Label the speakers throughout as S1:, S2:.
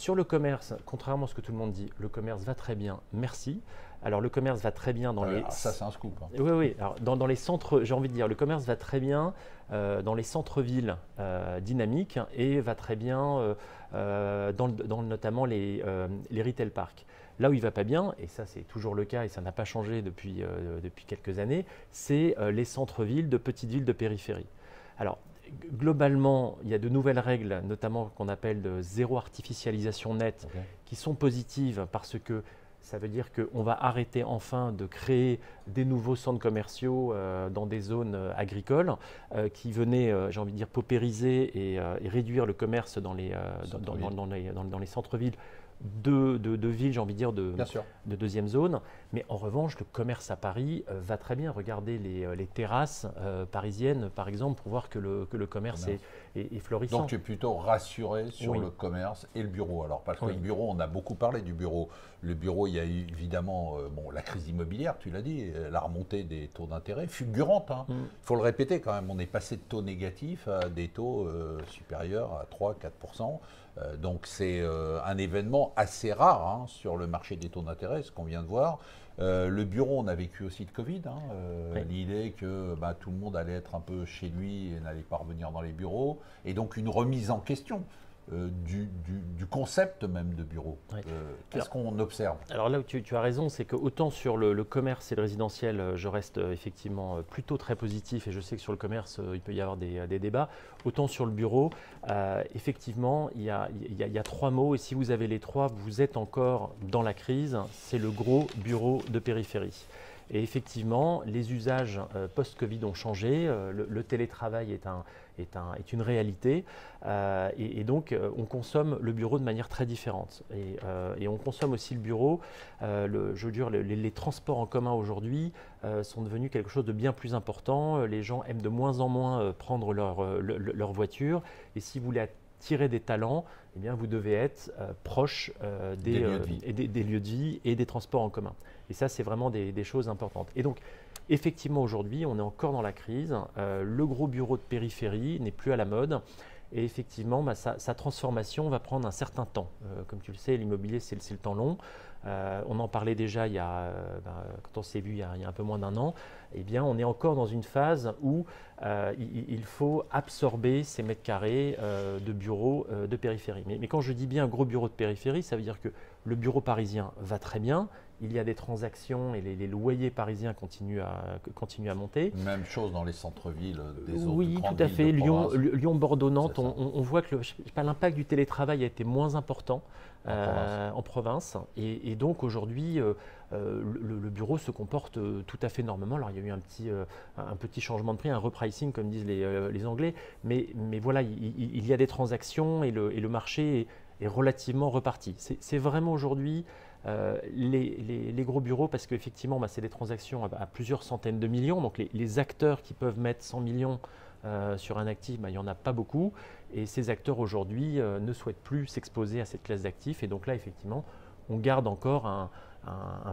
S1: Sur le commerce, contrairement à ce que tout le monde dit, le commerce va très bien, merci. Alors le commerce va très bien dans les…
S2: Ça c'est un scoop. Hein.
S1: Oui, oui. Alors, dans les centres, j'ai envie de dire, le commerce va très bien dans les centres-villes dynamiques et va très bien dans notamment les retail parks. Là où il ne va pas bien, et ça c'est toujours le cas et ça n'a pas changé depuis quelques années, c'est les centres-villes de petites villes de périphérie. Alors, globalement, il y a de nouvelles règles, notamment qu'on appelle de zéro artificialisation nette, qui sont positives parce que ça veut dire qu'on va arrêter enfin de créer des nouveaux centres commerciaux dans des zones agricoles qui venaient, j'ai envie de dire, paupériser et réduire le commerce dans les centres-villes de villes, j'ai envie de dire, de deuxième zone. Mais en revanche, le commerce à Paris va très bien. Regardez les terrasses parisiennes, par exemple, pour voir que le commerce est florissant.
S2: Donc tu es plutôt rassuré sur le commerce et le bureau. Alors, parce que le bureau, on a beaucoup parlé du bureau. Le bureau, il y a eu évidemment la crise immobilière, tu l'as dit, la remontée des taux d'intérêt, fulgurante. Il faut le répéter quand même, on est passé de taux négatifs à des taux supérieurs à 3-4%. Donc c'est un événement assez rare sur le marché des taux d'intérêt, ce qu'on vient de voir. Le bureau, on a vécu aussi le Covid. L'idée que tout le monde allait être un peu chez lui et n'allait pas revenir dans les bureaux. Et donc une remise en question du concept même de bureau. Qu'est-ce qu'on observe?
S1: Alors là où tu as raison, c'est que autant sur le commerce et le résidentiel, je reste effectivement plutôt très positif et je sais que sur le commerce, il peut y avoir des débats. Autant sur le bureau, effectivement, il y a trois mots et si vous avez les trois, vous êtes encore dans la crise, c'est le gros bureau de périphérie. Et effectivement, les usages post-Covid ont changé, le télétravail est une réalité et donc on consomme le bureau de manière très différente. Et on consomme aussi le bureau, je veux dire, les transports en commun aujourd'hui sont devenus quelque chose de bien plus important. Les gens aiment de moins en moins prendre leur voiture et si vous voulez attirer des talents, eh bien, vous devez être proche des lieux de vie et des transports en commun. Et ça, c'est vraiment des choses importantes. Et donc, effectivement, aujourd'hui, on est encore dans la crise. Le gros bureau de périphérie n'est plus à la mode. Et effectivement, sa transformation va prendre un certain temps. Comme tu le sais, l'immobilier, c'est le temps long. On en parlait déjà quand on s'est vu il y a un peu moins d'un an. Eh bien, on est encore dans une phase où il faut absorber ces mètres carrés de bureaux de périphérie. Mais quand je dis bien gros bureau de périphérie, ça veut dire que le bureau parisien va très bien. Il y a des transactions et les loyers parisiens continuent à monter.
S2: Même chose dans les centres-villes des autres
S1: Oui, tout à fait. Lyon, Bordeaux, Nantes, on voit que l'impact du télétravail a été moins important en province. Et donc aujourd'hui, le bureau se comporte tout à fait normalement. Alors il y a eu un petit changement de prix, un repricing comme disent les Anglais. Mais voilà, il y a des transactions et le marché est relativement reparti. C'est vraiment aujourd'hui les gros bureaux parce qu'effectivement, c'est des transactions à plusieurs centaines de millions. Donc les acteurs qui peuvent mettre 100 millions sur un actif, il n'y en a pas beaucoup. Et ces acteurs aujourd'hui ne souhaitent plus s'exposer à cette classe d'actifs. Et donc là, effectivement, on garde encore un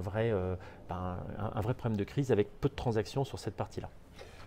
S1: vrai problème de crise avec peu de transactions sur cette partie-là.